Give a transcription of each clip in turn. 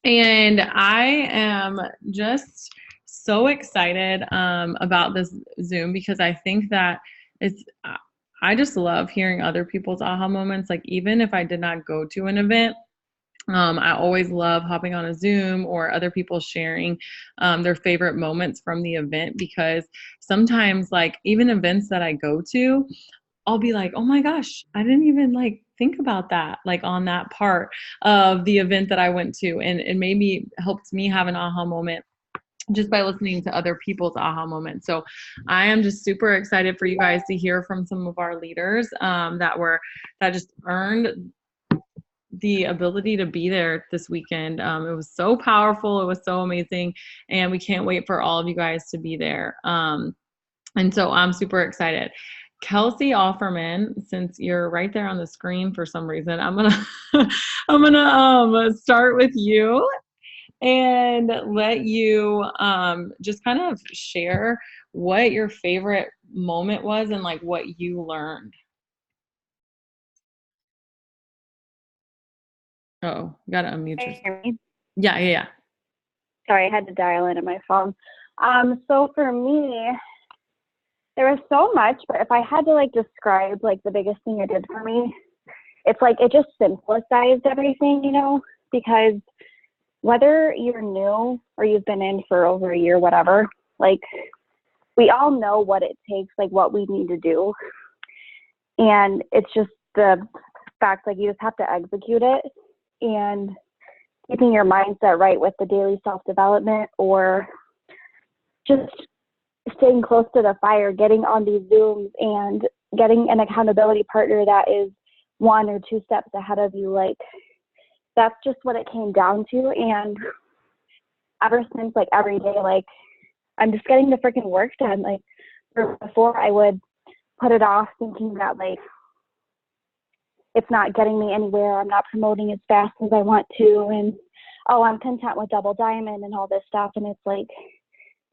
And I am just so excited about this Zoom because I think that it's, I just love hearing other people's aha moments. Like, even if I did not go to an event, I always love hopping on a Zoom or other people sharing their favorite moments from the event, because sometimes, like, even events that I go to, I'll be like, oh my gosh, I didn't even like think about that, like on that part of the event that I went to. And it maybe helped me have an aha moment just by listening to other people's aha moments. So I am just super excited for you guys to hear from some of our leaders that just earned the ability to be there this weekend. It was so powerful. It was so amazing. And we can't wait for all of you guys to be there. And so I'm super excited. Kelsey Offerman, since you're right there on the screen for some reason, I'm gonna I'm gonna start with you and let you just kind of share what your favorite moment was and like what you learned. Oh, you gotta unmute Can you yourself. hear me? Yeah. Sorry, I had to dial in on my phone. So for me, there was so much, but if I had to like describe like the biggest thing it did for me, it's like it just simplified everything, because whether you're new or you've been in for over a year, whatever, like we all know what it takes, like what we need to do. And it's just the fact, like you just have to execute it, and keeping your mindset right with the daily self-development, or just staying close to the fire, getting on these Zooms and getting an accountability partner that is 1 or 2 steps ahead of you. Like, that's just what it came down to. And ever since, like, every day, like, I'm just getting the freaking work done. Like, before I would put it off thinking that, like, it's not getting me anywhere. I'm not promoting as fast as I want to. And, oh, I'm content with double diamond and all this stuff. And it's like,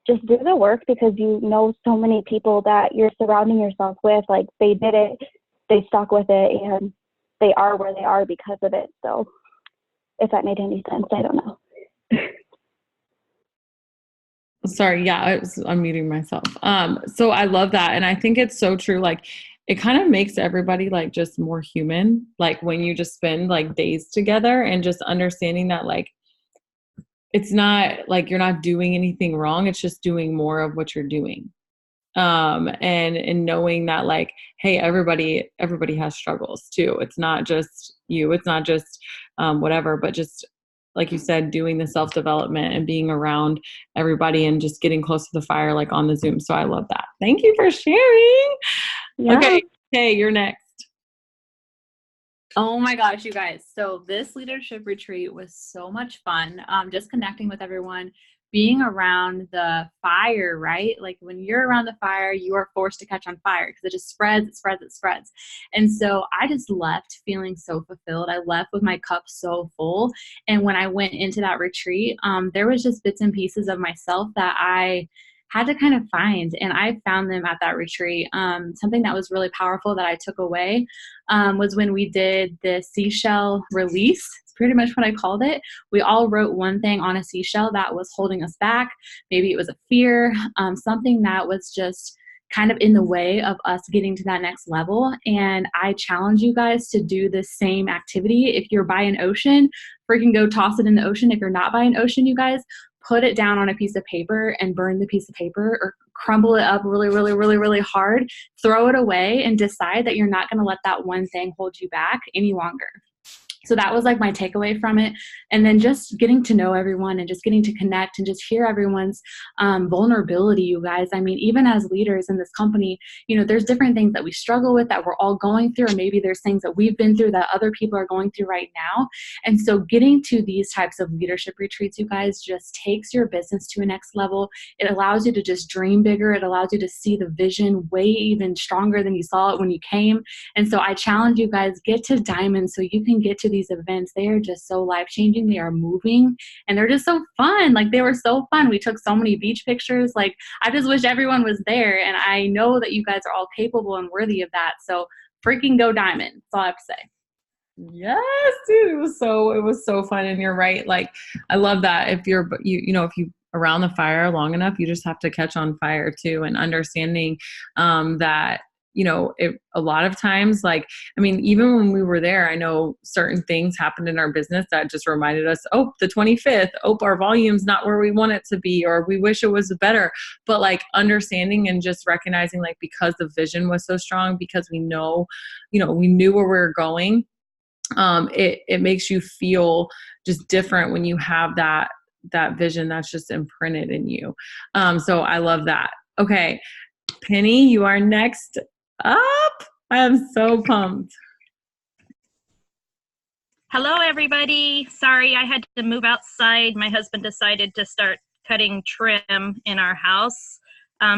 just do the work, because you know so many people that you're surrounding yourself with, like they did it, they stuck with it, and they are where they are because of it. So if that made any sense, I don't know. Sorry, yeah, I was unmuting myself. So I love that. And I think it's so true. Like, it kind of makes everybody like just more human. Like, when you just spend like days together and just understanding that, like, it's not like you're not doing anything wrong. It's just doing more of what you're doing. And knowing that, like, hey, everybody has struggles too. It's not just you. It's not just whatever, but just like you said, doing the self-development and being around everybody and just getting close to the fire, like on the Zoom. So I love that. Thank you for sharing. Yeah. Okay. Hey, you're next. Oh my gosh, you guys. So this leadership retreat was so much fun. Just connecting with everyone, being around the fire, right? Like, when you're around the fire, you are forced to catch on fire because it just spreads, it spreads, it spreads. And so I just left feeling so fulfilled. I left with my cup so full. And when I went into that retreat, there was just bits and pieces of myself that I had to kind of find, and I found them at that retreat. Something that was really powerful that I took away was when we did the seashell release. It's pretty much what I called it. We all wrote one thing on a seashell that was holding us back. Maybe it was a fear, something that was just kind of in the way of us getting to that next level. And I challenge you guys to do the same activity. If you're by an ocean, freaking go toss it in the ocean. If you're not by an ocean, you guys, put it down on a piece of paper and burn the piece of paper, or crumble it up really, really, really, really hard, throw it away, and decide that you're not going to let that one thing hold you back any longer. So that was like my takeaway from it. And then just getting to know everyone and just getting to connect and just hear everyone's vulnerability, you guys. I mean, even as leaders in this company, there's different things that we struggle with that we're all going through. Or maybe there's things that we've been through that other people are going through right now. And so getting to these types of leadership retreats, you guys, just takes your business to a next level. It allows you to just dream bigger. It allows you to see the vision way even stronger than you saw it when you came. And so I challenge you guys, get to Diamond so you can get to these events. They are just so life-changing. They are moving, and they're just so fun. Like, they were so fun. We took so many beach pictures. Like, I just wish everyone was there, and I know that you guys are all capable and worthy of that. So freaking go Diamond. That's all I have to say. Yes, dude. It was so fun. And you're right. Like, I love that. If if you around the fire long enough, you just have to catch on fire too. And understanding, that, a lot of times, like, I mean, even when we were there, I know certain things happened in our business that just reminded us, oh, the 25th, oh, our volume's not where we want it to be, or we wish it was better. But like understanding and just recognizing, like, because the vision was so strong, because we know, we knew where we were going. It makes you feel just different when you have that vision that's just imprinted in you. So I love that. Okay, Penny, you are next up. I am so pumped. Hello, everybody. Sorry, I had to move outside. My husband decided to start cutting trim in our house.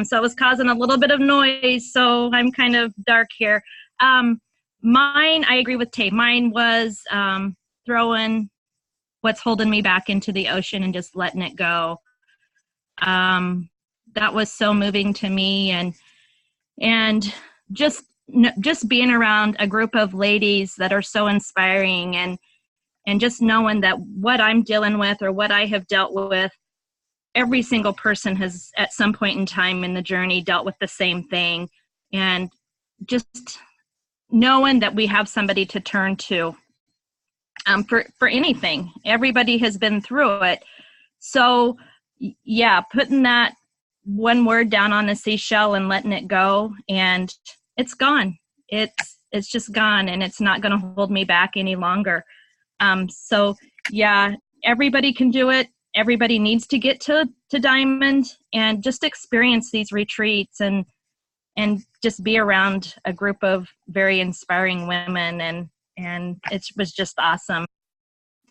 So it was causing a little bit of noise, so I'm kind of dark here. Mine, I agree with Tay. Mine was throwing what's holding me back into the ocean and just letting it go. That was so moving to me, and just being around a group of ladies that are so inspiring, and just knowing that what I'm dealing with or what I have dealt with, every single person has at some point in time in the journey dealt with the same thing, and just knowing that we have somebody to turn to for anything. Everybody has been through it. So yeah, putting that one word down on a seashell and letting it go, and it's gone. It's just gone, and it's not going to hold me back any longer. So yeah, everybody can do it. Everybody needs to get to Diamond and just experience these retreats and just be around a group of very inspiring women, and it was just awesome.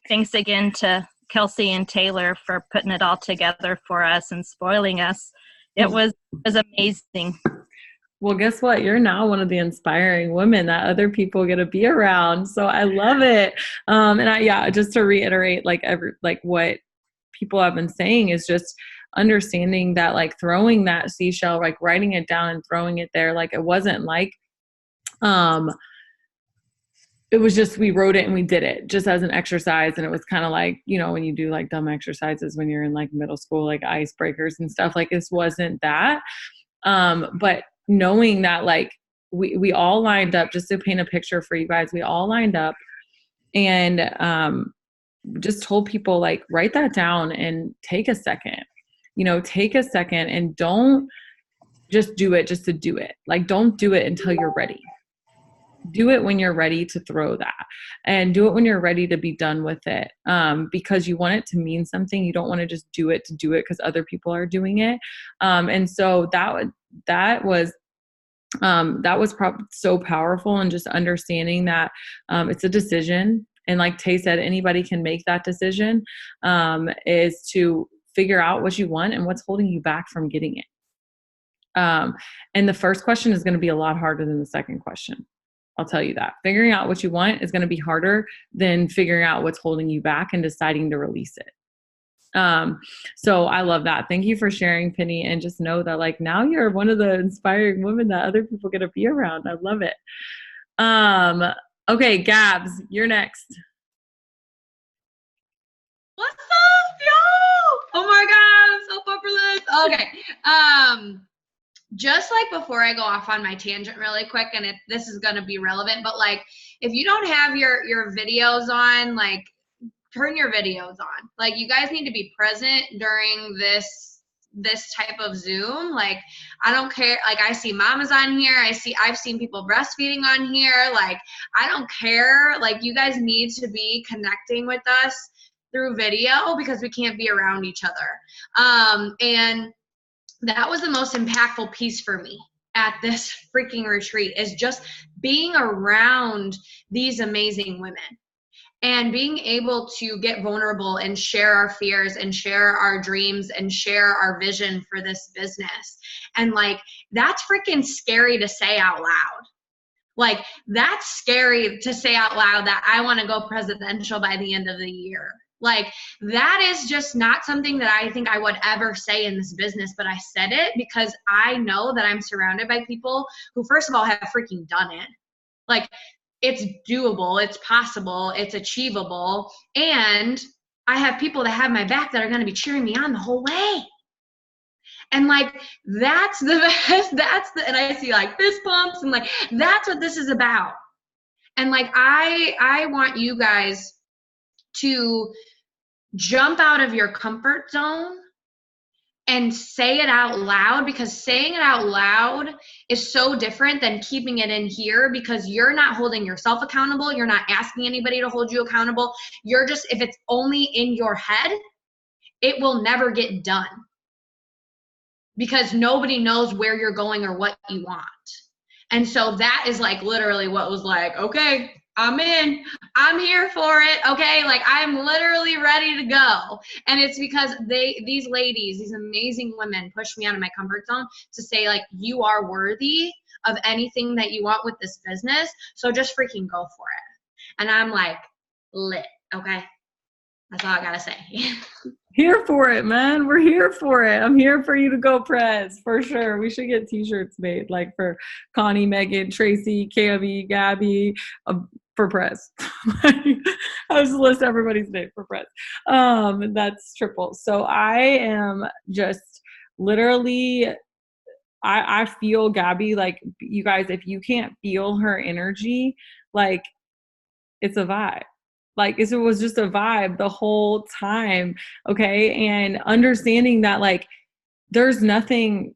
Thanks again to Kelsey and Taylor for putting it all together for us and spoiling us. It was amazing. Well, guess what? You're now one of the inspiring women that other people get to be around. So I love it. Just to reiterate, like what people have been saying is just understanding that, like, throwing that seashell, like writing it down and throwing it there, like it wasn't like, it was just, we wrote it and we did it just as an exercise. And it was kind of like, when you do like dumb exercises when you're in like middle school, like icebreakers and stuff, like this wasn't that. But knowing that, like, we all lined up, just to paint a picture for you guys, we all lined up and just told people, like, write that down and take a second, and don't just do it just to do it. Like, don't do it until you're ready. Do it when you're ready to throw that, and do it when you're ready to be done with it. Because you want it to mean something. You don't want to just do it to do it because other people are doing it. And so that was so powerful, and just understanding that it's a decision. And like Tay said, anybody can make that decision, is to figure out what you want and what's holding you back from getting it. And the first question is going to be a lot harder than the second question. I'll tell you that. Figuring out what you want is going to be harder than figuring out what's holding you back and deciding to release it. So I love that. Thank you for sharing, Penny. And just know that, like, now you're one of the inspiring women that other people get to be around. I love it. Okay, Gabs, you're next. What's up, y'all? Oh my God, I'm so pumped for this. Okay. Just like before I go off on my tangent really quick, and this is going to be relevant, but like, if you don't have your videos on, like, turn your videos on. Like, you guys need to be present during this type of Zoom. Like, I don't care. Like, I see mamas on here. I've seen people breastfeeding on here. Like, I don't care. Like, you guys need to be connecting with us through video because we can't be around each other. And that was the most impactful piece for me at this freaking retreat, is just being around these amazing women and being able to get vulnerable and share our fears and share our dreams and share our vision for this business. And like, that's freaking scary to say out loud. Like, that's scary to say out loud that I want to go presidential by the end of the year. Like, that is just not something that I think I would ever say in this business, but I said it because I know that I'm surrounded by people who, first of all, have freaking done it. Like, it's doable, it's possible, it's achievable, and I have people that have my back that are going to be cheering me on the whole way. And like, that's the best, and I see like fist pumps and like, that's what this is about. And like, I want you guys to jump out of your comfort zone and say it out loud, because saying it out loud is so different than keeping it in here, because you're not holding yourself accountable. You're not asking anybody to hold you accountable. You're just, if it's only in your head, it will never get done, because nobody knows where you're going or what you want. And so that is like literally what was like, okay, I'm in, I'm here for it. Okay. Like, I'm literally ready to go. And it's because these ladies, these amazing women push me out of my comfort zone to say like, you are worthy of anything that you want with this business. So just freaking go for it. And I'm like lit. Okay. That's all I gotta say. Here for it, man. We're here for it. I'm here for you to go press, for sure. We should get t-shirts made, like for Connie, Megan, Tracy, Cami, Gabby, for press. I'll just list everybody's name for press. That's triple. So I am just literally, I feel Gabby, like, you guys, if you can't feel her energy, like, it's a vibe. Like, it was just a vibe the whole time. Okay. And understanding that, like, there's nothing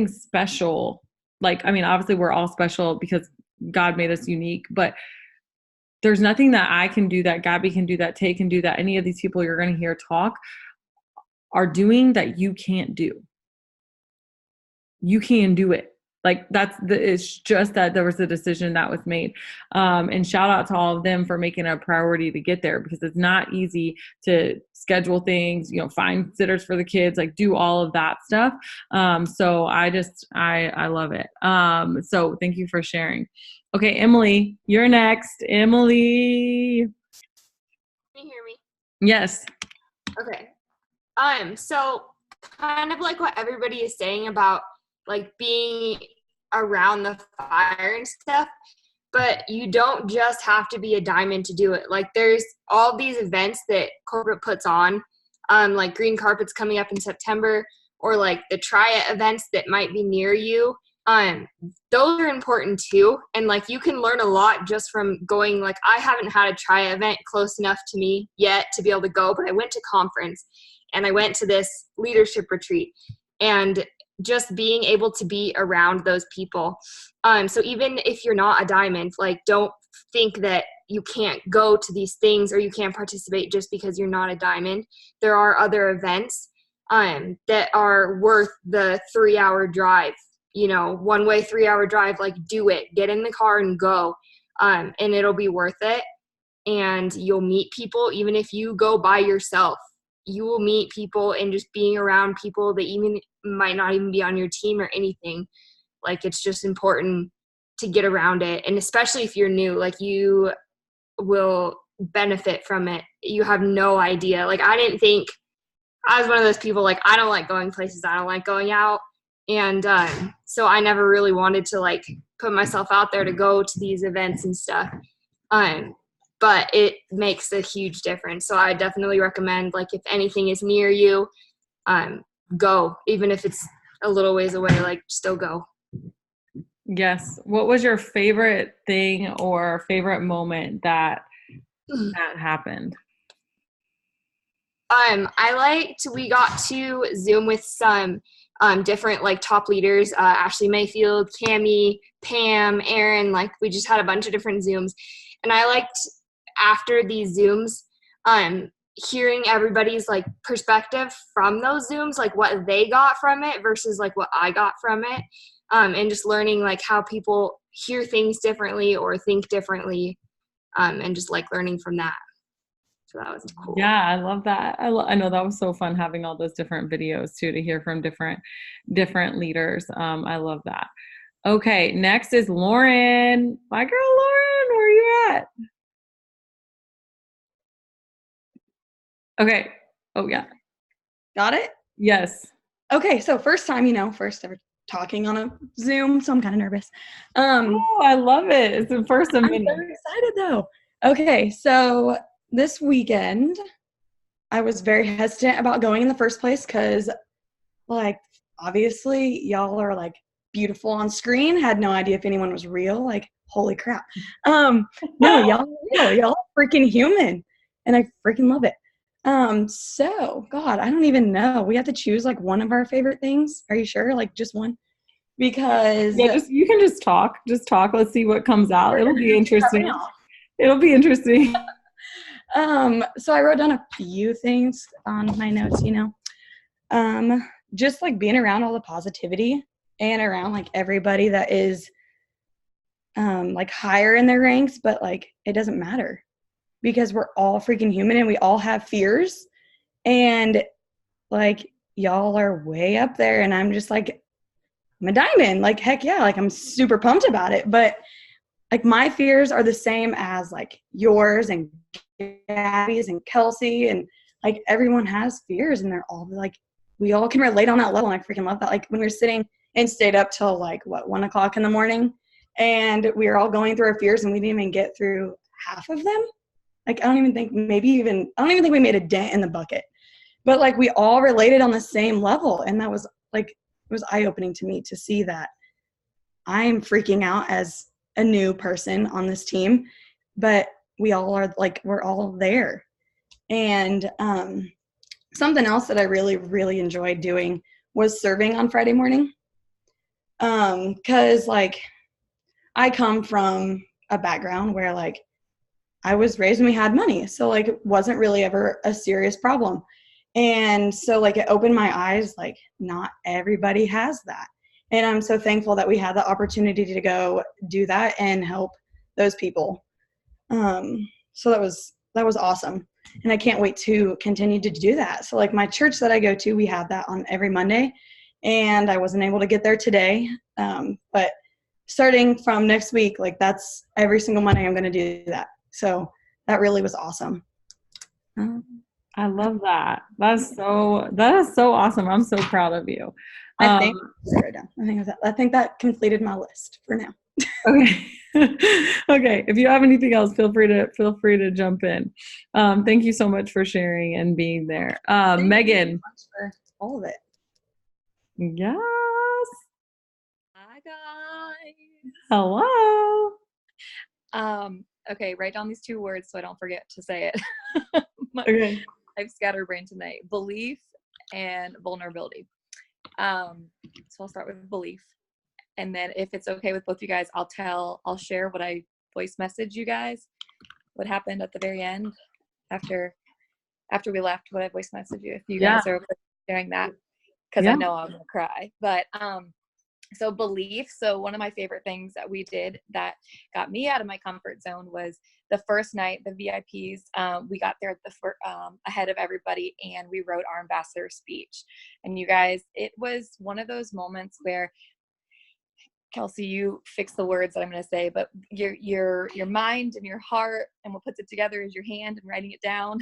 special. Like, I mean, obviously we're all special because God made us unique, but there's nothing that I can do, that Gabby can do, that Tay can do, that any of these people you're going to hear talk are doing that you can't do. You can do it. Like, it's just that there was a decision that was made. And shout out to all of them for making a priority to get there, because it's not easy to schedule things, find sitters for the kids, like do all of that stuff. So I love it. So thank you for sharing. Okay, Emily, you're next. Emily. Can you hear me? Yes. Okay. So kind of like what everybody is saying about like being around the fire and stuff, but you don't just have to be a diamond to do it. Like, there's all these events that corporate puts on, like green carpets coming up in September, or like the Try It events that might be near you. Those are important too. And like, you can learn a lot just from going. Like, I haven't had a Try It event close enough to me yet to be able to go, but I went to conference and I went to this leadership retreat, and just being able to be around those people. So even if you're not a diamond, like, don't think that you can't go to these things or you can't participate just because you're not a diamond. There are other events that are worth the 3-hour drive, one way 3-hour drive. Like, do it, get in the car and go. And it'll be worth it. And you'll meet people. Even if you go by yourself, you will meet people, and just being around people that even might not even be on your team or anything. Like, it's just important to get around it. And especially if you're new, like, you will benefit from it. You have no idea. Like, I didn't think, I was one of those people, like, I don't like going places, I don't like going out. And so I never really wanted to like put myself out there to go to these events and stuff. But it makes a huge difference. So I definitely recommend, like, if anything is near you, go. Even if it's a little ways away, like, still go. Yes. What was your favorite thing or favorite moment that happened? We got to Zoom with some different like top leaders, Ashley Mayfield, Cami, Pam, Aaron. Like, we just had a bunch of different Zooms. And I liked, after these Zooms, hearing everybody's like perspective from those Zooms, like what they got from it versus like what I got from it, and just learning like how people hear things differently or think differently, and just like learning from that. So that was cool. Yeah, I love that. I know that was so fun having all those different videos too, to hear from different leaders. I love that. Okay, next is Lauren. My girl Lauren, where are you at? Okay. Oh yeah. Got it? Yes. Okay, so first time, first ever talking on a Zoom, so I'm kind of nervous. Oh, I love it. It's the first of I'm many. so excited though. Okay, so this weekend, I was very hesitant about going in the first place because, like, obviously y'all are like beautiful on screen. Had no idea if anyone was real. Like, holy crap. No, y'all are real. Y'all are freaking human, and I freaking love it. So God, I don't even know. We have to choose like one of our favorite things. Are you sure? Like just one? Because Yeah, you can just talk. Just talk. Let's see what comes out. It'll be interesting. It'll be interesting. So I wrote down a few things on my notes, just like being around all the positivity and around like everybody that is like higher in their ranks, but like it doesn't matter because we're all freaking human and we all have fears, and like y'all are way up there and I'm just like, I'm a diamond. Like, heck yeah, like I'm super pumped about it. But like my fears are the same as like yours and Gabby's and Kelsey, and like everyone has fears and they're all like, we all can relate on that level. And I freaking love that. Like when we were sitting and stayed up till like 1:00 in the morning and we were all going through our fears and we didn't even get through half of them. Like I don't even think we made a dent in the bucket, but like we all related on the same level. And that was like, it was eye-opening to me to see that I'm freaking out as a new person on this team, but we all are like, we're all there. And something else that I really, really enjoyed doing was serving on Friday morning. Cause like I come from a background where like I was raised when we had money. So like it wasn't really ever a serious problem. And so like it opened my eyes, like not everybody has that. And I'm so thankful that we had the opportunity to go do that and help those people. So that was awesome. And I can't wait to continue to do that. So like my church that I go to, we have that on every Monday, and I wasn't able to get there today. But starting from next week, like that's every single Monday I'm going to do that. So that really was awesome. I love that. That is so awesome. I'm so proud of you. I think that completed my list for now. Okay. Okay. If you have anything else, feel free to jump in. Thank you so much for sharing and being there. Megan. Thank you so much for all of it. Yes. Hi guys. Hello. Okay, write down these 2 words so I don't forget to say it. Okay. I've scatterbrained tonight. Belief and vulnerability. So I'll start with belief. And then if it's okay with both you guys, I'll share what I voice message you guys, what happened at the very end after we left, what I voice messaged you, if you guys are okay sharing that, because I know I'm gonna cry. But so belief. So one of my favorite things that we did that got me out of my comfort zone was the first night, the VIPs, we got there ahead of everybody and we wrote our ambassador speech. And you guys, it was one of those moments where, Kelsey, you fix the words that I'm going to say, but your mind and your heart and what puts it together is your hand and writing it down.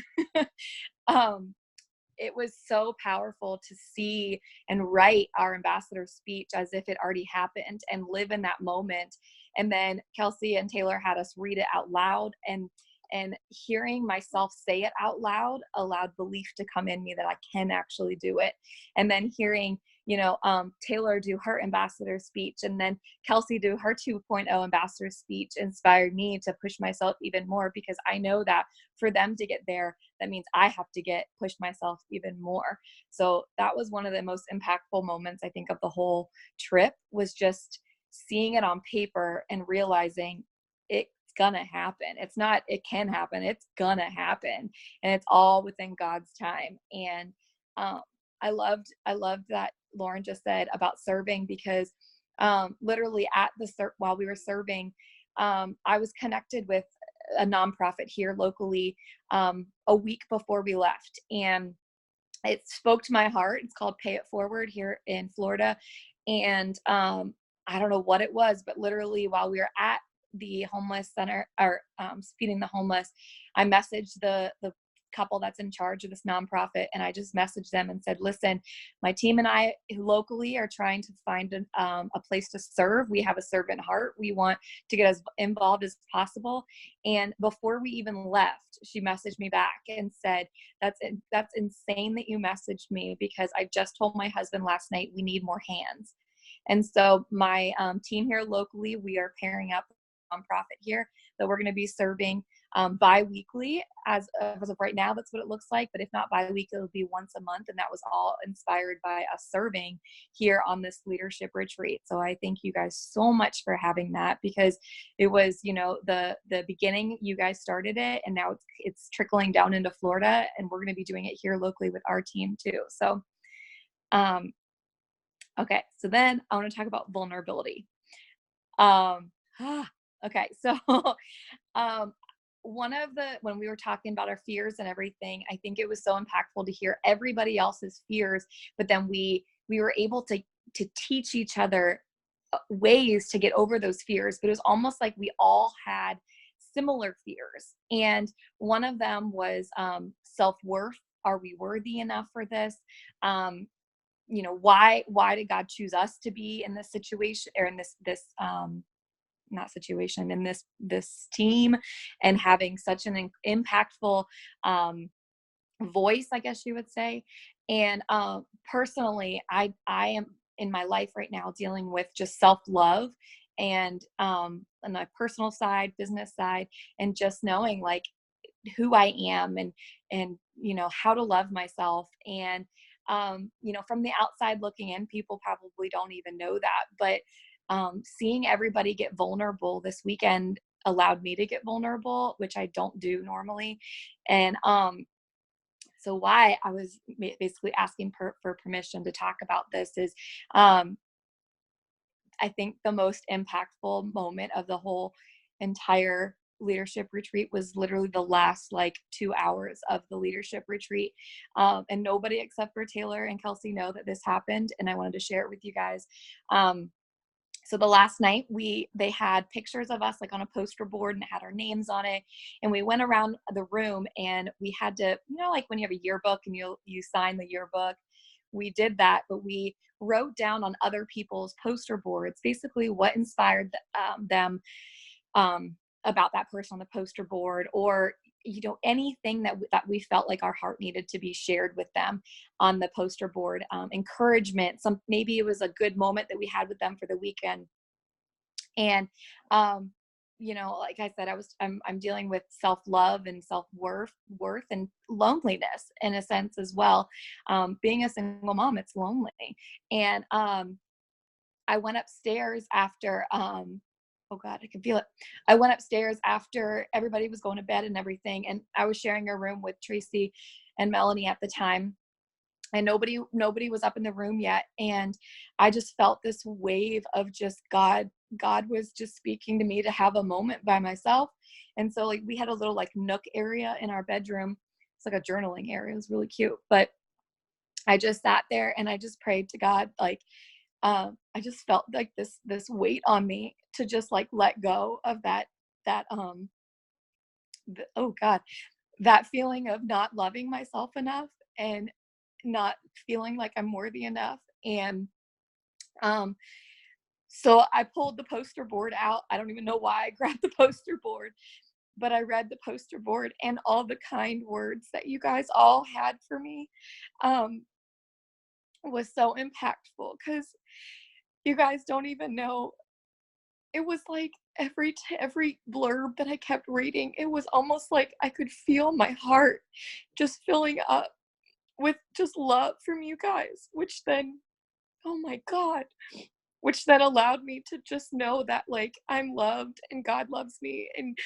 It was so powerful to see and write our ambassador speech as if it already happened and live in that moment. And then Kelsey and Taylor had us read it out loud, and hearing myself say it out loud allowed belief to come in me that I can actually do it. And then hearing, Taylor do her ambassador speech and then Kelsey do her 2.0 ambassador speech inspired me to push myself even more, because I know that for them to get there, that means I have to push myself even more. So that was one of the most impactful moments, I think, of the whole trip, was just seeing it on paper and realizing it's gonna happen. It's not, it can happen, it's gonna happen. And it's all within God's time. And I loved that Lauren just said about serving, because literally while we were serving, I was connected with a nonprofit here locally a week before we left, and it spoke to my heart. It's called Pay It Forward here in Florida. And I don't know what it was, but literally while we were at the homeless center, or feeding the homeless, I messaged the couple that's in charge of this nonprofit, and I just messaged them and said, listen, my team and I locally are trying to find a place to serve. We have a servant heart. We want to get as involved as possible. And before we even left, she messaged me back and said, that's insane that you messaged me, because I just told my husband last night we need more hands. And so my team here locally, we are pairing up a nonprofit here that we're going to be serving bi-weekly. As of right now, that's what it looks like. But if not bi-weekly, it'll be once a month. And that was all inspired by us serving here on this leadership retreat. So I thank you guys so much for having that, because it was, you know, the beginning, you guys started it, and now it's trickling down into Florida, and we're going to be doing it here locally with our team too. So, okay. So then I want to talk about vulnerability. Okay. So, when we were talking about our fears and everything, I think it was so impactful to hear everybody else's fears, but then we were able to teach each other ways to get over those fears. But it was almost like we all had similar fears. And one of them was self-worth. Are we worthy enough for this? You know, why did God choose us to be in this situation, or in this not situation, in this team, and having such an impactful voice, I guess you would say. And personally, I am in my life right now dealing with just self-love, and on my personal side, business side, and just knowing like who I am, and you know, how to love myself. And you know, from the outside looking in, people probably don't even know that, but seeing everybody get vulnerable this weekend allowed me to get vulnerable, which I don't do normally. And so why I was basically asking for permission to talk about this is, I think the most impactful moment of the whole entire leadership retreat was literally the last like 2 hours of the leadership retreat. And nobody except for Taylor and Kelsey know that this happened, and I wanted to share it with you guys. So the last night they had pictures of us like on a poster board, and it had our names on it. And we went around the room, and we had to, you know, like when you have a yearbook and you sign the yearbook, we did that, but we wrote down on other people's poster boards, basically what inspired them about that person on the poster board, or, you know, anything that we felt like our heart needed to be shared with them on the poster board. Encouragement, maybe it was a good moment that we had with them for the weekend. And you know, like I said, I'm dealing with self-love and self-worth and loneliness in a sense as well. Being a single mom, it's lonely. And I went upstairs after oh God, I can feel it. I went upstairs after everybody was going to bed and everything. And I was sharing a room with Tracy and Melanie at the time. And nobody was up in the room yet. And I just felt this wave of just God was just speaking to me to have a moment by myself. And so like we had a little like nook area in our bedroom. It's like a journaling area. It was really cute. But I just sat there and I just prayed to God, like, I just felt like this weight on me to just like let go of that oh God, that feeling of not loving myself enough and not feeling like I'm worthy enough. And so I pulled the poster board out. I don't even know why I grabbed the poster board, but I read the poster board, and all the kind words that you guys all had for me was so impactful, because you guys don't even know. It was like every blurb that I kept reading, it was almost like I could feel my heart just filling up with just love from you guys, which then, oh my God, which then allowed me to just know that like I'm loved and God loves me, and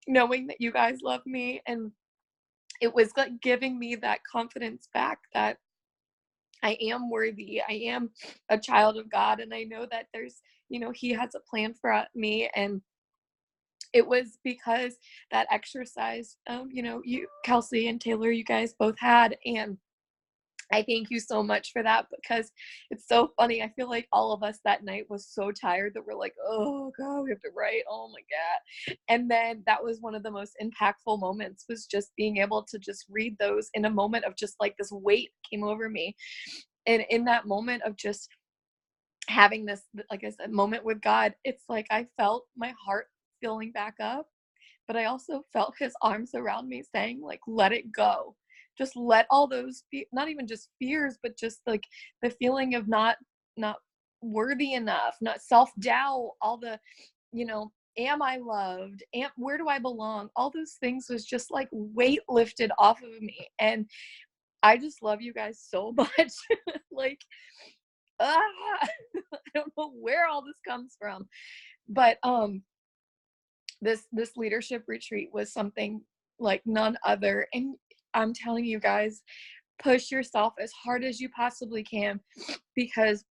knowing that you guys love me. And it was like giving me that confidence back that I am worthy. I am a child of God, and I know that there's, you know, He has a plan for me. And it was because that exercise, you know, you, Kelsey and Taylor, you guys both had, and I thank you so much for that, because it's so funny. I feel like all of us that night was so tired that we're like, oh God, we have to write. Oh my God. And then that was one of the most impactful moments, was just being able to just read those in a moment of just like this weight came over me. And in that moment of just having this, like I said, moment with God, it's like I felt my heart filling back up, but I also felt his arms around me saying, like, let it go. Just let all those, not even just fears, but just like the feeling of not worthy enough, not self-doubt, all the, am I loved? Where do I belong? All those things was just like weight lifted off of me. And I just love you guys so much. Like, I don't know where all this comes from, but this leadership retreat was something like none other. And I'm telling you guys, push yourself as hard as you possibly can, because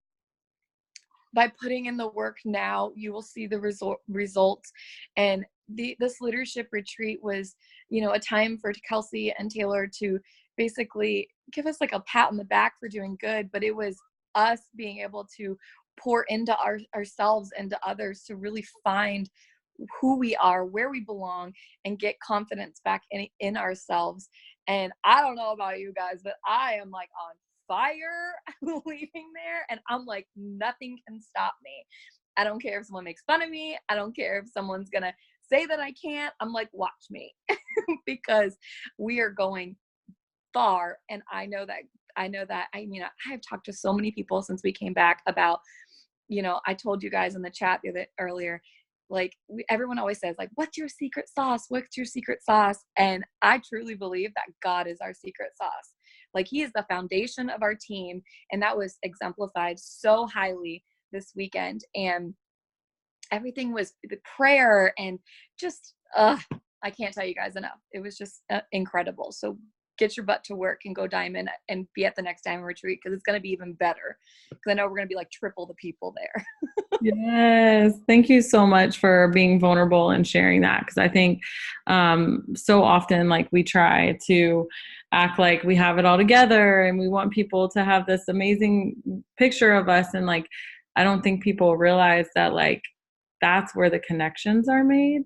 by putting in the work now, you will see the results. And this leadership retreat was, a time for Kelsey and Taylor to basically give us like a pat on the back for doing good, but it was us being able to pour into ourselves and to others to really find who we are, where we belong, and get confidence back in ourselves. And I don't know about you guys, but I am like on fire leaving there, and I'm like, nothing can stop me. I don't care if someone makes fun of me. I don't care if someone's gonna say that I can't. I'm like, watch me. Because we are going far. And I know that I've talked to so many people since we came back about, I told you guys in the chat earlier, like everyone always says, like, what's your secret sauce? What's your secret sauce? And I truly believe that God is our secret sauce. Like, he is the foundation of our team. And that was exemplified so highly this weekend. And everything was the prayer and just, I can't tell you guys enough. It was just incredible. So get your butt to work and go diamond and be at the next diamond retreat, because it's going to be even better. Because I know we're going to be like triple the people there. Yes. Thank you so much for being vulnerable and sharing that. Because I think so often, like, we try to act like we have it all together and we want people to have this amazing picture of us. And like, I don't think people realize that, like, that's where the connections are made.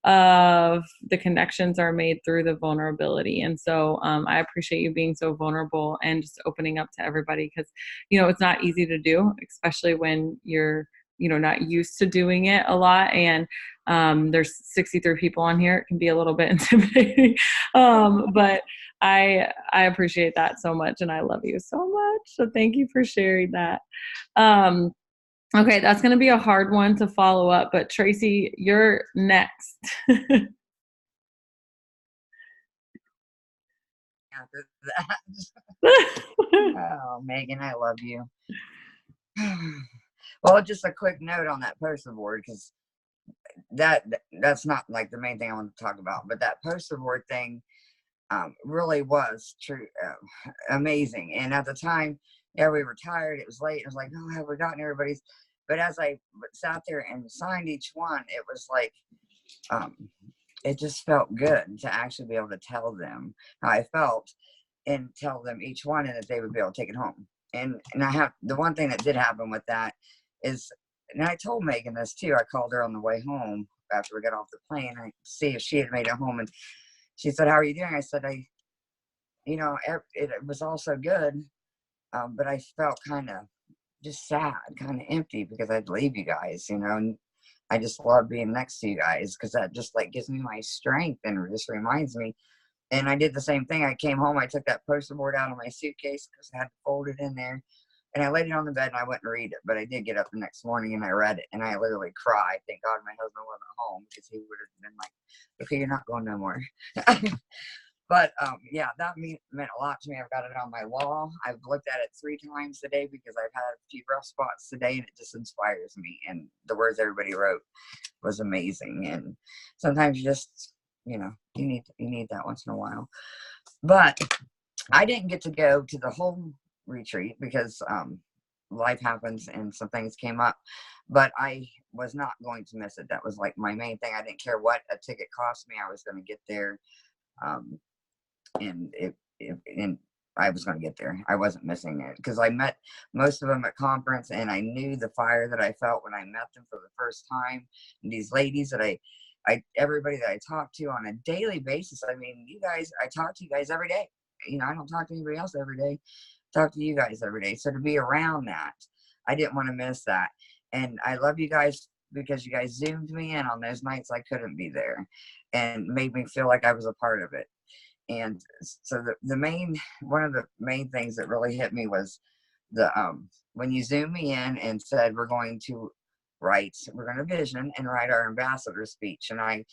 The connections are made through the vulnerability. And so I appreciate you being so vulnerable and just opening up to everybody, because, it's not easy to do, especially when you're, not used to doing it a lot. And there's 63 people on here. It can be a little bit intimidating. But I appreciate that so much. And I love you so much. So thank you for sharing that. Okay, that's going to be a hard one to follow up, but Tracy, you're next. After that. Oh, Megan, I love you. Well, just a quick note on that poster board, because that's not like the main thing I want to talk about, but that poster board thing really was true, amazing. And at the time, yeah, we were tired. It was late. I was like, oh, have we gotten everybody's? But as I sat there and signed each one, it was like, it just felt good to actually be able to tell them how I felt and tell them each one, and that they would be able to take it home. And I have, the one thing that did happen with that is, and I told Megan this too, I called her on the way home after we got off the plane, I see if she had made it home, and she said, how are you doing? I said, it was all so good, but I felt kind of just sad, kind of empty, because I'd leave you guys, and I just love being next to you guys, because that just like gives me my strength and just reminds me. And I did the same thing. I came home, I took that poster board out of my suitcase because I had to fold it in there, and I laid it on the bed and I went and read it. But I did get up the next morning and I read it, and I literally cried. Thank God my husband wasn't home, because he would have been like, okay, you're not going no more. But yeah, that meant a lot to me. I've got it on my wall. I've looked at it 3 times today because I've had a few rough spots today, and it just inspires me. And the words everybody wrote was amazing. And sometimes you just, you need that once in a while. But I didn't get to go to the whole retreat because life happens and some things came up. But I was not going to miss it. That was like my main thing. I didn't care what a ticket cost me. I was going to get there. And I was going to get there. I wasn't missing it because I met most of them at conference, and I knew the fire that I felt when I met them for the first time. And these ladies that everybody that I talk to on a daily basis. I mean, you guys, I talk to you guys every day. You know, I don't talk to anybody else every day. Talk to you guys every day. So to be around that, I didn't want to miss that. And I love you guys because you guys zoomed me in on those nights I couldn't be there and made me feel like I was a part of it. And so one of the main things that really hit me was when you zoomed me in and said, we're going to vision and write our ambassador speech. And I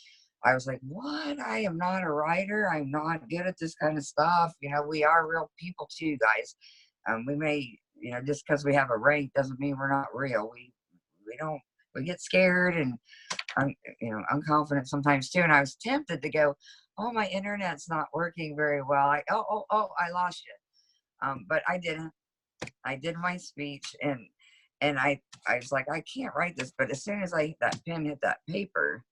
was like, what? I am not a writer. I'm not good at this kind of stuff. You know, we are real people too, guys. We may, you know, just because we have a rank doesn't mean we're not real. We get scared and unconfident sometimes too. And I was tempted to go, oh, my internet's not working very well. I lost you. But I didn't. I did my speech and I was like, I can't write this. But as soon as that pen hit that paper,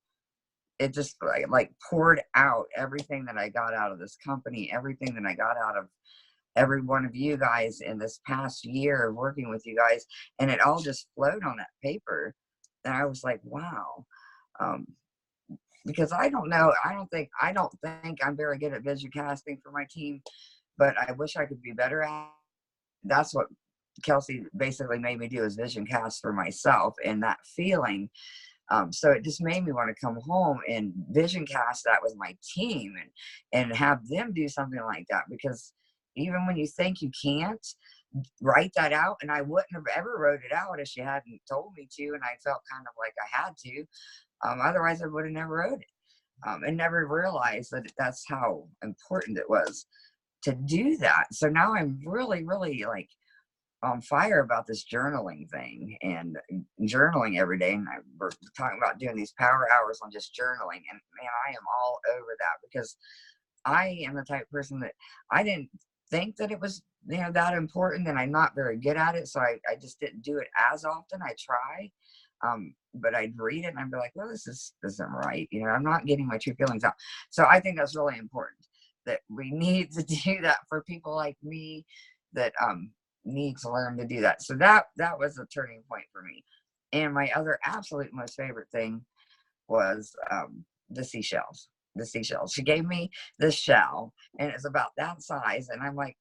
it just like poured out everything that I got out of this company, everything that I got out of every one of you guys in this past year of working with you guys. And it all just flowed on that paper. And I was like, wow. Because I don't think I'm very good at vision casting for my team, but I wish I could be better at it. That's what Kelsey basically made me do, is vision cast for myself and that feeling. So it just made me want to come home and vision cast that with my team and have them do something like that. Because even when you think you can't, write that out. And I wouldn't have ever wrote it out if she hadn't told me to. And I felt kind of like I had to. Otherwise, I would have never wrote it and never realized that that's how important it was to do that. So now I'm really, really like on fire about this journaling thing and journaling every day. And we're talking about doing these power hours on just journaling. And man, I am all over that because I am the type of person that I didn't think that it was, you know, that important, and I'm not very good at it. So I just didn't do it as often. I try. But I'd read it and I'd be like, well, this isn't right. You know, I'm not getting my true feelings out. So I think that's really important, that we need to do that for people like me that need to learn to do that. So that was a turning point for me. And my other absolute most favorite thing was the seashells. The seashells. She gave me this shell and it's about that size. And I'm like,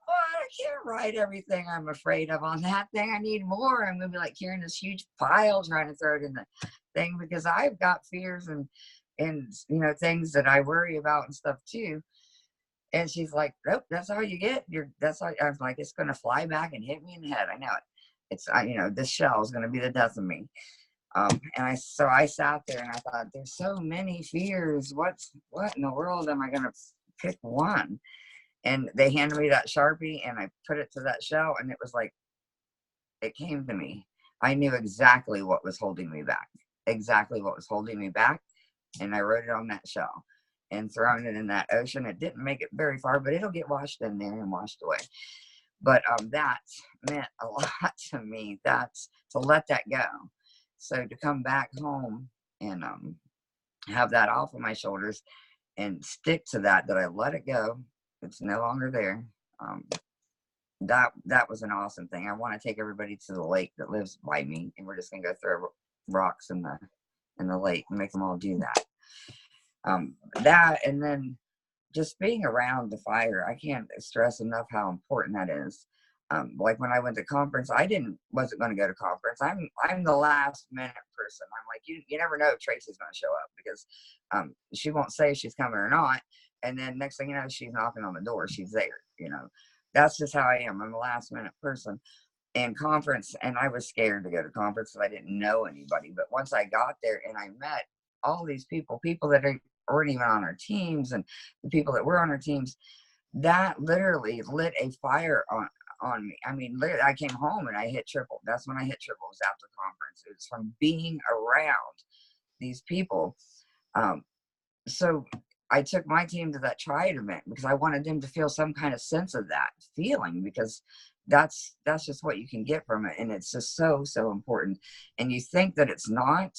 oh, I can't write everything I'm afraid of on that thing. I need more. I'm going to be like carrying this huge pile trying to throw it in the thing because I've got fears and you know, things that I worry about and stuff too. And she's like, nope, that's all you get. That's all. I was like, it's going to fly back and hit me in the head. I know it. It's, you know, this shell is going to be the death of me. And I sat there and I thought, there's so many fears. What in the world am I going to pick one? And they handed me that Sharpie and I put it to that shell and it was like, it came to me. I knew exactly what was holding me back. And I wrote it on that shell and thrown it in that ocean. It didn't make it very far, but it'll get washed in there and washed away. But that meant a lot to me. That's to let that go. So to come back home and have that off of my shoulders and stick to that I let it go. It's no longer there. That was an awesome thing. I want to take everybody to the lake that lives by me, and we're just gonna go throw rocks in the lake and make them all do that. That, and then just being around the fire, I can't stress enough how important that is. Like when I went to conference, wasn't going to go to conference. I'm the last minute person. I'm like, you never know if Tracy's going to show up because she won't say if she's coming or not. And then next thing you know, she's knocking on the door. She's there. You know, that's just how I am. I'm a last minute person. And conference, and I was scared to go to conference because I didn't know anybody. But once I got there and I met all these people that weren't even on our teams, and the people that were on our teams, that literally lit a fire on me. I mean, literally, I came home and I hit triple. That's when I hit triple, was after conference. It was from being around these people. So I took my team to that Triad event because I wanted them to feel some kind of sense of that feeling, because that's just what you can get from it. And it's just so important. And you think that it's not,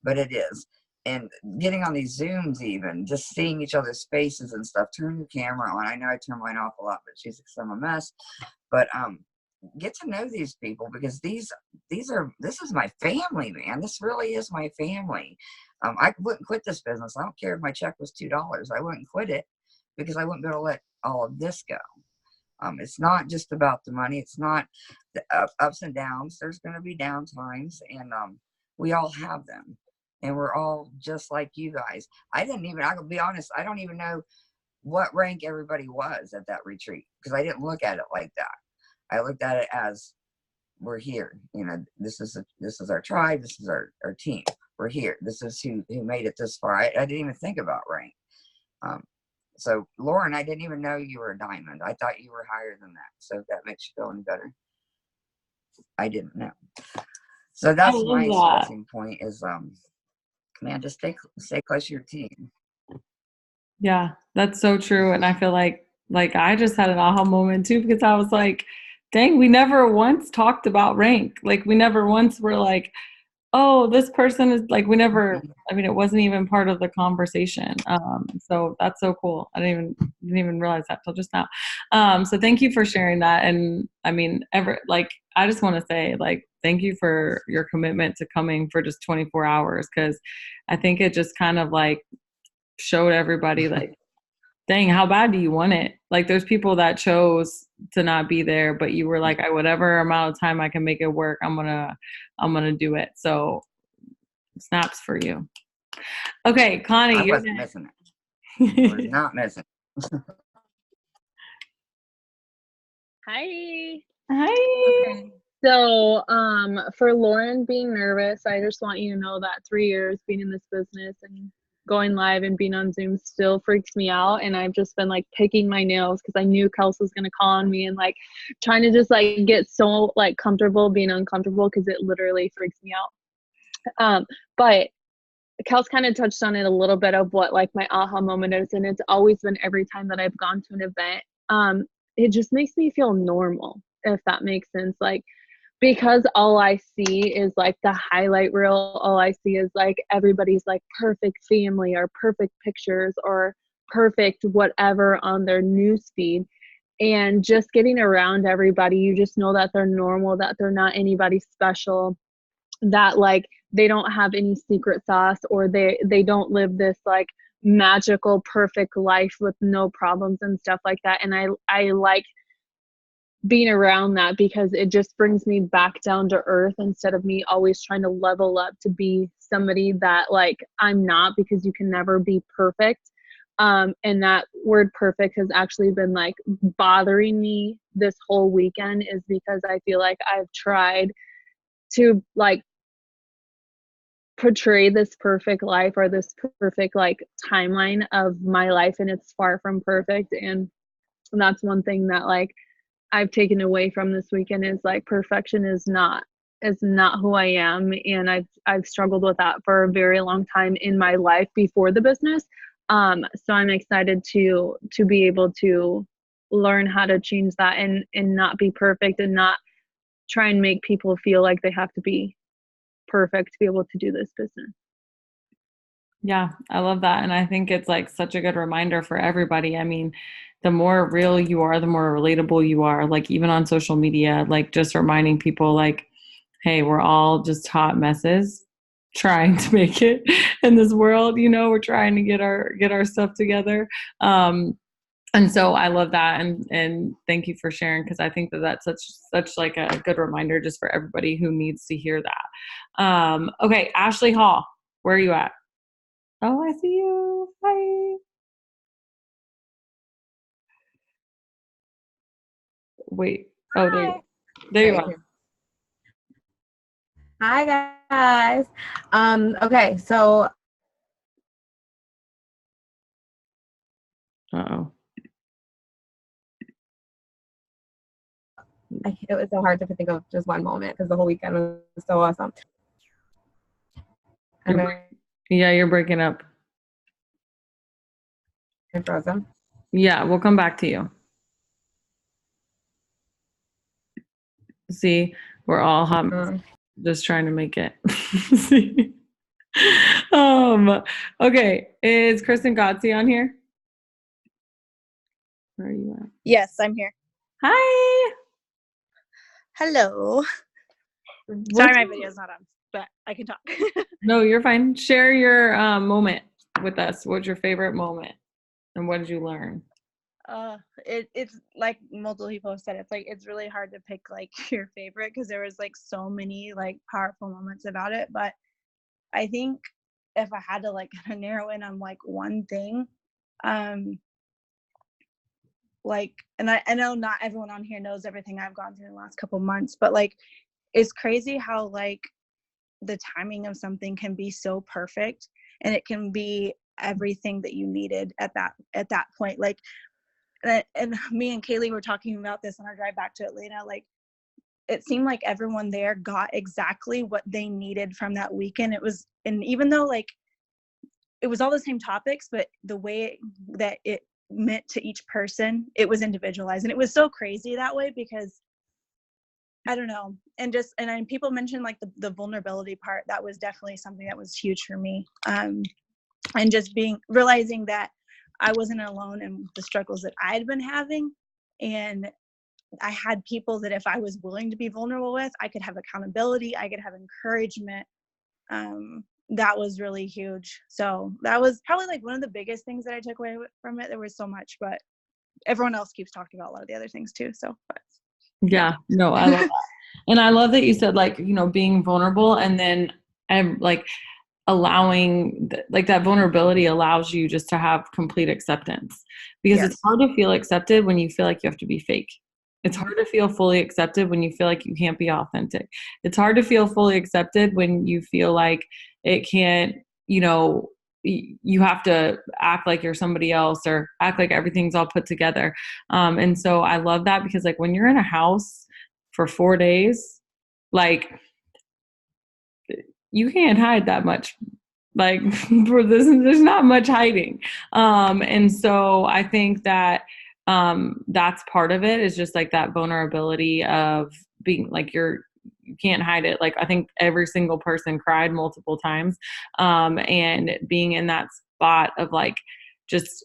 but it is. and getting on these Zooms, even just seeing each other's faces and stuff. Turn your camera on. I know I turn mine off a lot, but she's because I'm a mess. But get to know these people, because this is my family, man. This really is my family. I wouldn't quit this business. I don't care if my check was $2. I wouldn't quit it, because I wouldn't be able to let all of this go. It's not just about the money. It's not the ups and downs. There's going to be down times, and we all have them. And we're all just like you guys. I'll be honest, I don't even know what rank everybody was at that retreat, because I didn't look at it like that. I looked at it as, we're here. This is our tribe. This is our team. We're here. This is who made it this far. I didn't even think about rank. So Lauren, I didn't even know you were a diamond. I thought you were higher than that. So if that makes you feel any better, I didn't know. So that's my stressing point is, man, just stay close to your team. Yeah, that's so true. And I feel like I just had an aha moment too, because I was like, dang, we never once talked about rank. Like, we never once were like, oh, this person is like, we never, I mean, it wasn't even part of the conversation. So that's so cool. I didn't even realize that till just now. So thank you for sharing that. And I mean, I just want to say, thank you for your commitment to coming for just 24 hours. Cause I think it just kind of showed everybody dang, how bad do you want it? There's people that chose to not be there, but you were like, whatever amount of time I can make it work, I'm gonna do it. So snaps for you. Okay, Connie, I wasn't missing it. I was not missing it. Hi. Hi. Okay. So, for Lauren being nervous, I just want you to know that 3 years being in this business and going live and being on Zoom still freaks me out. And I've just been picking my nails because I knew Kelsey was going to call on me and trying to just get so comfortable being uncomfortable, because it literally freaks me out. But Kels kind of touched on it a little bit of what my aha moment is. And it's always been every time that I've gone to an event, it just makes me feel normal, if that makes sense. Because all I see is the highlight reel. All I see is everybody's perfect family or perfect pictures or perfect whatever on their news feed. And just getting around everybody, you just know that they're normal, that they're not anybody special, that they don't have any secret sauce, or they don't live this magical, perfect life with no problems and stuff like that. And I like being around that, because it just brings me back down to earth, instead of me always trying to level up to be somebody that I'm not, because you can never be perfect. And that word perfect has actually been bothering me this whole weekend, is because I feel like I've tried to portray this perfect life or this perfect timeline of my life, and it's far from perfect. And that's one thing that I've taken away from this weekend, is perfection is not who I am. And I've struggled with that for a very long time in my life before the business. So I'm excited to be able to learn how to change that and not be perfect, and not try and make people feel like they have to be perfect to be able to do this business. Yeah, I love that. And I think it's such a good reminder for everybody. I mean, the more real you are, the more relatable you are, even on social media, just reminding people hey, we're all just hot messes trying to make it in this world. We're trying to get our stuff together. And so I love that. And thank you for sharing, because I think that that's such a good reminder just for everybody who needs to hear that. Okay, Ashley Hall, where are you at? Oh, I see you. Hi. Wait. Oh, there you are. Hi guys. Okay, so Uh-oh. it was so hard to think of just one moment, because the whole weekend was so awesome. You're breaking up. I'm frozen. Yeah, we'll come back to you. See, we're all hot, just trying to make it. See? Okay. Is Kristin Gotzi on here? Where are you at? Yes, I'm here. Hi. Hello. Sorry, my video's not on, but I can talk. No, you're fine. Share your moment with us. What's your favorite moment? And what did you learn? It's like multiple people have said, it's like it's really hard to pick like your favorite because there was like so many like powerful moments about it. But I think if I had to like kind of narrow in on like one thing, like, and I know not everyone on here knows everything I've gone through in the last couple months, but like it's crazy how like the timing of something can be so perfect, and it can be everything that you needed at that point. Like, and me and Kaylee were talking about this on our drive back to Atlanta. Like, it seemed like everyone there got exactly what they needed from that weekend. And even though like it was all the same topics, but the way that it meant to each person, it was individualized. And it was so crazy that way because I don't know. And then people mentioned like the vulnerability part. That was definitely something that was huge for me. And just realizing that I wasn't alone in the struggles that I had been having. And I had people that if I was willing to be vulnerable with, I could have accountability, I could have encouragement. That was really huge. So that was probably like one of the biggest things that I took away from it. There was so much, but everyone else keeps talking about a lot of the other things too. So, but, yeah, no, I love that. And I love that you said like, being vulnerable, and then like allowing like that vulnerability allows you just to have complete acceptance, because it's hard to feel accepted when you feel like you have to be fake. It's hard to feel fully accepted when you feel like you can't be authentic. It's hard to feel fully accepted when you feel like it can't, you have to act like you're somebody else or act like everything's all put together. And so I love that, because like when you're in a house for 4 days, like you can't hide that much. Like for this, there's not much hiding. And so I think that that's part of it, is just like that vulnerability of being like you can't hide it. Like I think every single person cried multiple times, and being in that spot of like just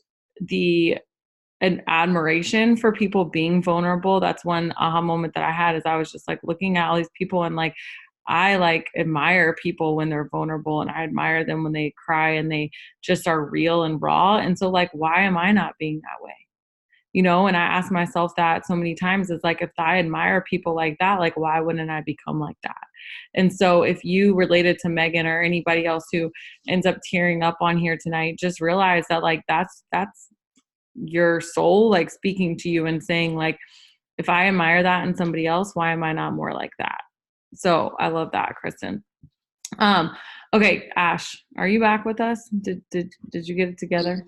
an admiration for people being vulnerable. That's one aha moment that I had, is I was just like looking at all these people, and like I like admire people when they're vulnerable, and I admire them when they cry and they just are real and raw. And so like, why am I not being that way? And I ask myself that so many times, is like, if I admire people like that, like, why wouldn't I become like that? And so if you related to Megan or anybody else who ends up tearing up on here tonight, just realize that like, that's your soul, like speaking to you and saying like, if I admire that in somebody else, why am I not more like that? So I love that, Kristin. Okay, Ash, are you back with us? Did you get it together?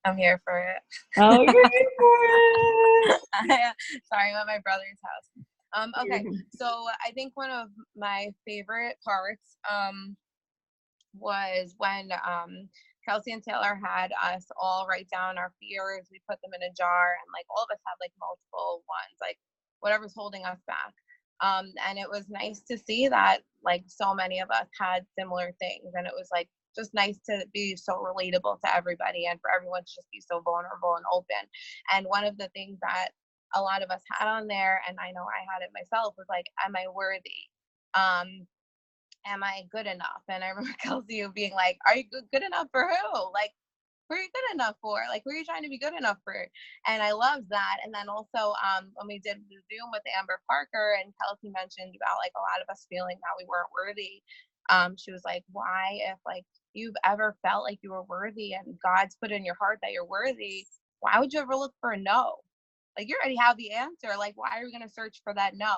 I'm here for it. Oh, you're here for it. Sorry, I'm at my brother's house. Okay, so I think one of my favorite parts was when Kelsey and Taylor had us all write down our fears. We put them in a jar, and like all of us had like multiple ones, like whatever's holding us back. And it was nice to see that like so many of us had similar things, and it was like just nice to be so relatable to everybody, and for everyone to just be so vulnerable and open. And one of the things that a lot of us had on there, and I know I had it myself, was like, am I worthy? Am I good enough? And I remember Kelsey being like, are you good enough for who? Like, who are you good enough for? Like, who are you trying to be good enough for? And I loved that. And then also when we did the Zoom with Amber Parker, and Kelsey mentioned about like a lot of us feeling that we weren't worthy. She was like, why, if like you've ever felt like you were worthy and God's put in your heart that you're worthy, why would you ever look for a no? Like, you already have the answer. Like, why are we going to search for that no?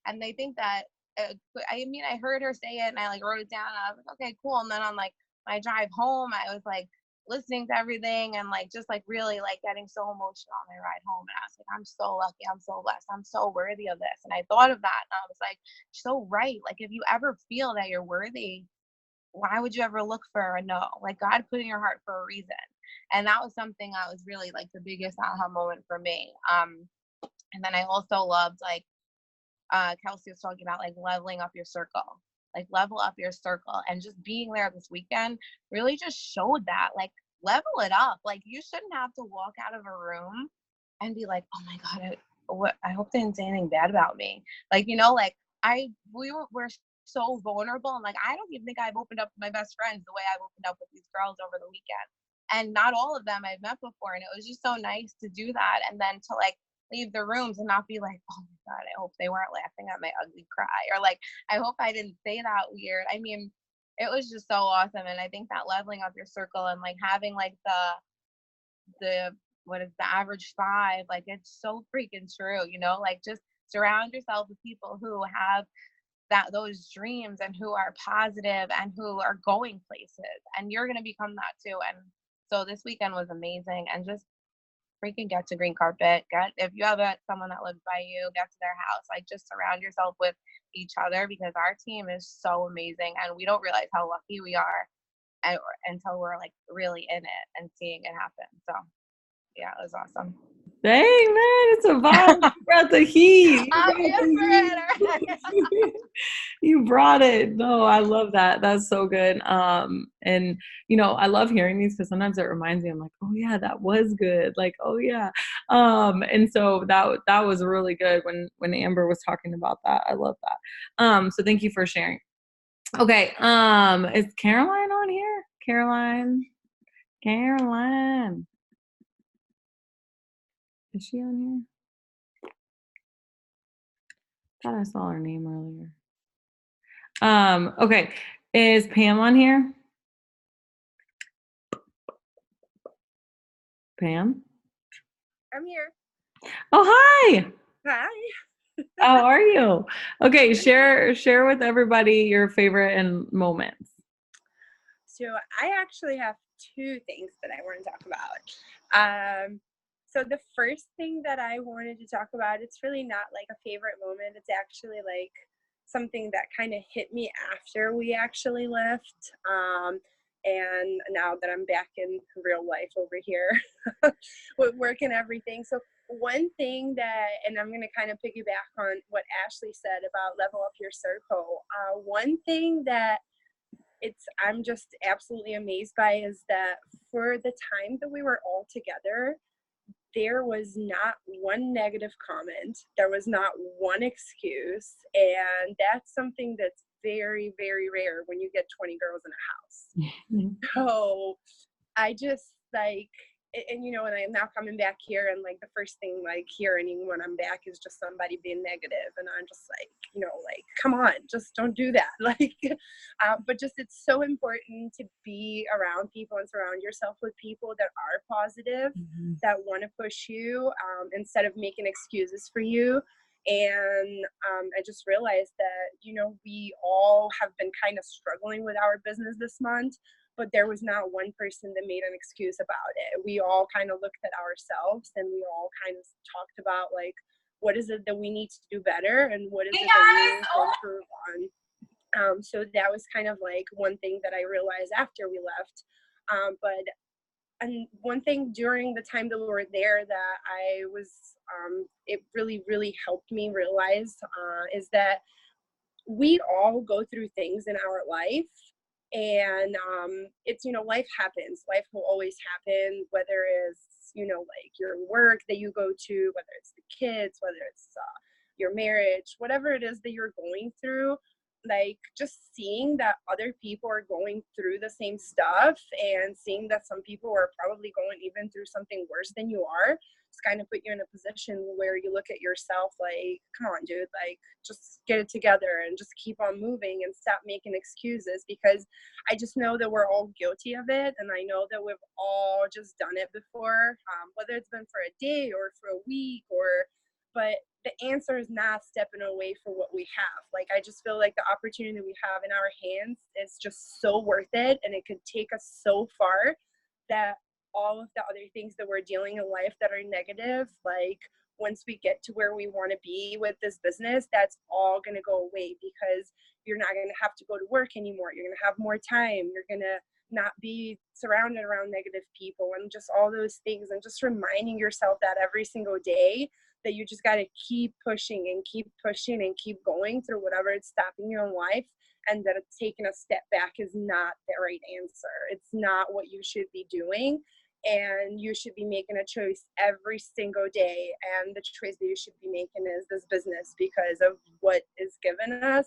And they think that, I mean, I heard her say it, and I like wrote it down, and I was like, okay, cool. And then on like my drive home, I was like listening to everything, and like just like really like getting so emotional on my ride home. And I was like, I'm so lucky, I'm so blessed, I'm so worthy of this. And I thought of that, and I was like, so right. Like, if you ever feel that you're worthy, why would you ever look for a no? Like, God put in your heart for a reason. And that was something that was really like the biggest aha moment for me. And then I also loved like Kelsey was talking about like leveling up your circle. like level up your circle. And just being there this weekend really just showed that, like, level it up. Like, you shouldn't have to walk out of a room and be like, oh my God, I hope they didn't say anything bad about me. Like, you know, like we're so vulnerable. And like, I don't even think I've opened up with my best friends the way I've opened up with these girls over the weekend. And not all of them I've met before. And it was just so nice to do that. And then to like leave the rooms and not be like, oh my God, I hope they weren't laughing at my ugly cry. Or like, I hope I didn't say that weird. I mean, it was just so awesome. And I think that leveling up your circle and like having like the what is the average 5, like it's so freaking true, you know, like just surround yourself with people who have those dreams and who are positive and who are going places, and you're going to become that too. And so this weekend was amazing. And just freaking get to green carpet, if you have someone that lives by you, get to their house, like just surround yourself with each other, because our team is so amazing and we don't realize how lucky we are until we're like really in it and seeing it happen. So yeah, it was awesome. Dang, man, it's a vibe. You brought the heat. I'm here for it. You brought it. No, I love that. That's so good. And you know, I love hearing these because sometimes it reminds me, I'm like, oh yeah, that was good. Like, oh yeah. And so that was really good when Amber was talking about that. I love that. So thank you for sharing. Okay. Is Caroline on here? Caroline. Is she on here? Thought I saw her name earlier. Okay. Is Pam on here? Pam? I'm here. Oh, hi. Hi. How are you? Okay, share with everybody your favorite and moments. So I actually have 2 things that I want to talk about. So the first thing that I wanted to talk about, it's really not like a favorite moment. It's actually like something that kind of hit me after we actually left. And now that I'm back in real life over here with work and everything. So one thing that, and I'm going to kind of piggyback on what Ashley said about level up your circle. One thing that I'm just absolutely amazed by is that for the time that we were all together, there was not one negative comment. There was not one excuse. And that's something that's very, very rare when you get 20 girls in a house. So I just like, and you know, and I'm now coming back here, and like the first thing like hearing when I'm back is just somebody being negative, and I'm just like, you know, like, come on, just don't do that. Like, but just it's so important to be around people and surround yourself with people that are positive, that want to push you, instead of making excuses for you. And I just realized that, you know, we all have been kind of struggling with our business this month, but there was not one person that made an excuse about it. We all kind of looked at ourselves, and we all kind of talked about like, what is it that we need to do better, and what is it that we need to improve on. So that was kind of like one thing that I realized after we left. And one thing during the time that we were there that I was, it really, really helped me realize is that we all go through things in our life. And it's, you know, life happens. Life will always happen, whether it's, you know, like your work that you go to, whether it's the kids, whether it's your marriage, whatever it is that you're going through. Like just seeing that other people are going through the same stuff, and seeing that some people are probably going even through something worse than you are, it's kind of put you in a position where you look at yourself like, come on, dude, like just get it together and just keep on moving and stop making excuses, because I just know that we're all guilty of it. And I know that we've all just done it before, whether it's been for a day or for a week but the answer is not stepping away from what we have. Like, I just feel like the opportunity we have in our hands is just so worth it. And it could take us so far that all of the other things that we're dealing in life that are negative, like once we get to where we want to be with this business, that's all going to go away, because you're not going to have to go to work anymore. You're going to have more time. You're going to not be surrounded around negative people and just all those things. And just reminding yourself that every single day, that you just got to keep pushing and keep going through whatever is stopping you in life. and that it's taking a step back is not the right answer. It's not what you should be doing. And you should be making a choice every single day. And the choice that you should be making is this business because of what is given us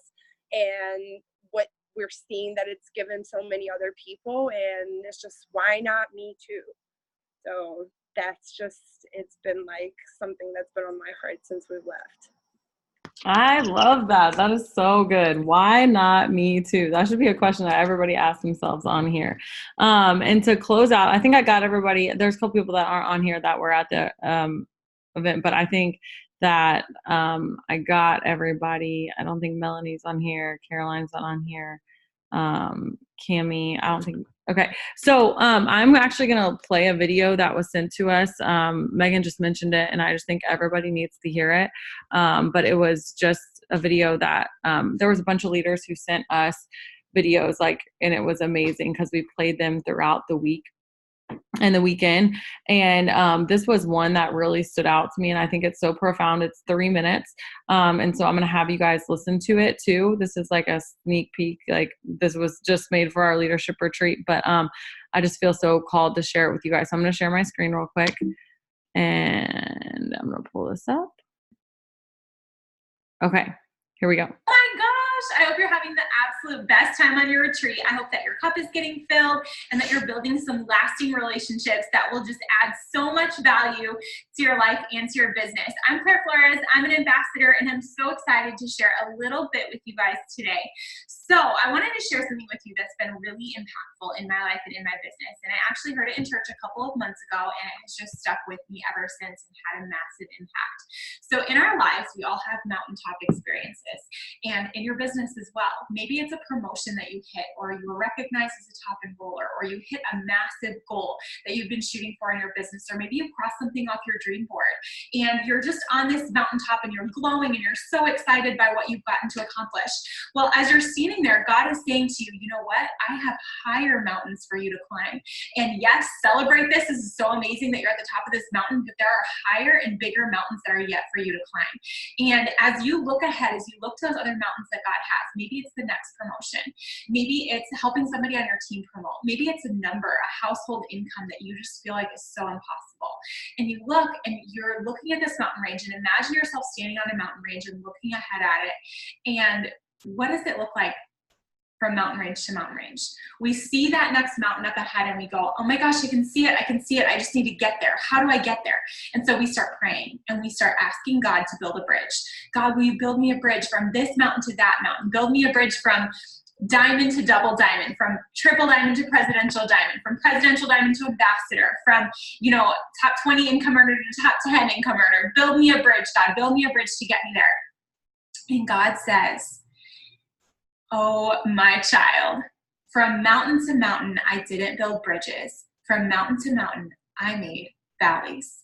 and what we're seeing that it's given so many other people. And it's just, why not me too? So that's just, it's been like something that's been on my heart since we've left. I love that. That is so good. Why not me too? That should be a question that everybody asks themselves on here. And to close out, I think I got everybody. There's a couple people that aren't on here that were at the event, but I think that I got everybody. I don't think Melanie's on here. Caroline's not on here. Cammie, I don't think. Okay, so I'm actually gonna play a video that was sent to us. Megan just mentioned it, and I just think everybody needs to hear it. But it was just a video that there was a bunch of leaders who sent us videos, and it was amazing because we played them throughout the week and the weekend. And this was one that really stood out to me, and I think it's so profound. It's 3 minutes. And so I'm going to have you guys listen to it too. This is like a sneak peek. This was just made for our leadership retreat, but I just feel so called to share it with you guys. So I'm going to share my screen real quick, and I'm going to pull this up. Okay, here we go. Oh my gosh, I hope you're having the absolute best time on your retreat. I hope that your cup is getting filled and that you're building some lasting relationships that will just add so much value to your life and to your business. I'm Claire Flores, I'm an ambassador, and I'm so excited to share a little bit with you guys today. So I wanted to share something with you that's been really impactful in my life and in my business. And I actually heard it in church a couple of months ago, and it has just stuck with me ever since and had a massive impact. So in our lives, we all have mountaintop experiences, and in your business as well. Maybe it's a promotion that you hit, or you were recognized as a top enroller, or you hit a massive goal that you've been shooting for in your business, or maybe you crossed something off your dream board, and you're just on this mountaintop and you're glowing and you're so excited by what you've gotten to accomplish. Well, as you're standing there, God is saying to you, you know what? I have higher mountains for you to climb. And yes, celebrate this. This is so amazing that you're at the top of this mountain, but there are higher and bigger mountains that are yet for you to climb. And as you look ahead, as you look to those other mountains that God has, maybe it's the next promotion. Maybe it's helping somebody on your team promote. Maybe it's a number, a household income that you just feel like is so impossible. And you look and you're looking at this mountain range, and imagine yourself standing on a mountain range and looking ahead at it. And what does it look like from mountain range to mountain range? We see that next mountain up ahead and we go, oh my gosh, I can see it. I can see it. I just need to get there. How do I get there? And so we start praying and we start asking God to build a bridge. God, will you build me a bridge from this mountain to that mountain? Build me a bridge from diamond to double diamond, from triple diamond to presidential diamond, from presidential diamond to ambassador, from, top 20 income earner to top 10 income earner. Build me a bridge, God. Build me a bridge to get me there. And God says, oh, my child, from mountain to mountain, I didn't build bridges. From mountain to mountain, I made valleys.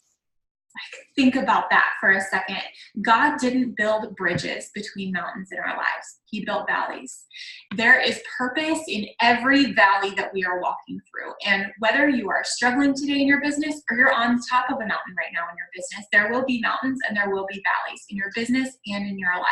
Think about that for a second. God didn't build bridges between mountains in our lives. He built valleys. There is purpose in every valley that we are walking through. And whether you are struggling today in your business or you're on top of a mountain right now in your business, there will be mountains and there will be valleys in your business and in your life.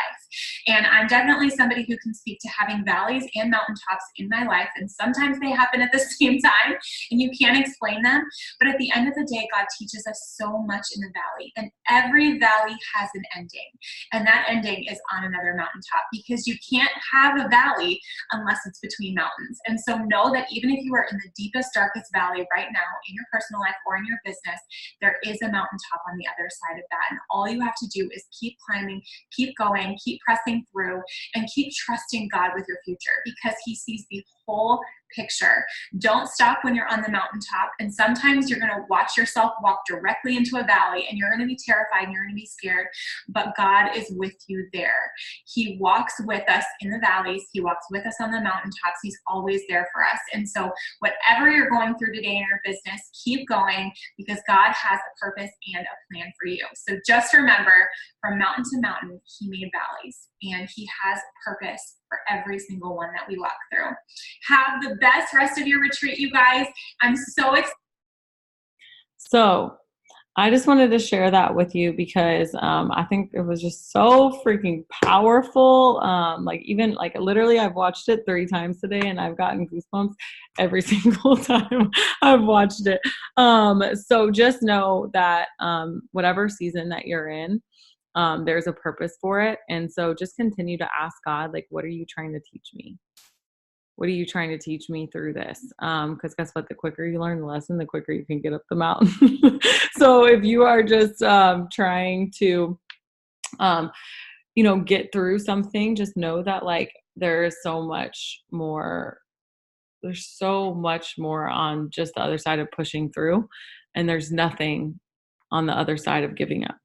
And I'm definitely somebody who can speak to having valleys and mountaintops in my life. And sometimes they happen at the same time and you can't explain them. But at the end of the day, God teaches us so much in the valley. And every valley has an ending. And that ending is on another mountaintop, because you can't have a valley unless it's between mountains. And so know that even if you are in the deepest, darkest valley right now in your personal life or in your business, there is a mountaintop on the other side of that. And all you have to do is keep climbing, keep going, keep pressing through, and keep trusting God with your future, because He sees the whole picture. Don't stop when you're on the mountaintop. And sometimes you're going to watch yourself walk directly into a valley and you're going to be terrified and you're going to be scared, but God is with you there. He walks with us in the valleys. He walks with us on the mountaintops. He's always there for us. And so whatever you're going through today in your business, keep going, because God has a purpose and a plan for you. So just remember, from mountain to mountain, He made valleys, and He has purpose for every single one that we walk through. Have the best rest of your retreat, you guys. I'm so excited. So I just wanted to share that with you because I think it was just so freaking powerful. Like even like literally I've watched it 3 times today and I've gotten goosebumps every single time I've watched it. So just know that whatever season that you're in, there's a purpose for it. And so just continue to ask God, like, what are you trying to teach me? What are you trying to teach me through this? Because guess what? The quicker you learn the lesson, the quicker you can get up the mountain. So if you are just trying to, get through something, just know that like there is so much more. There's so much more on just the other side of pushing through, and there's nothing on the other side of giving up.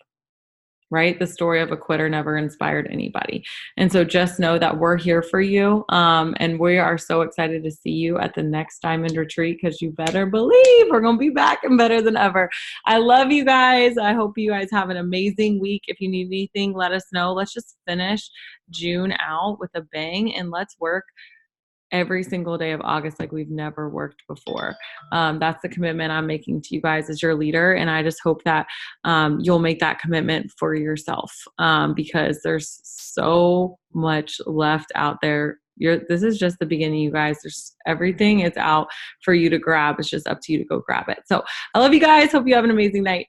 Right? The story of a quitter never inspired anybody. And so just know that we're here for you. And we are so excited to see you at the next Diamond Retreat because you better believe we're going to be back and better than ever. I love you guys. I hope you guys have an amazing week. If you need anything, let us know. Let's just finish June out with a bang and let's work every single day of August like we've never worked before. That's the commitment I'm making to you guys as your leader. And I just hope that you'll make that commitment for yourself because there's so much left out there. This is just the beginning, you guys. There's everything is out for you to grab. It's just up to you to go grab it. So I love you guys. Hope you have an amazing night.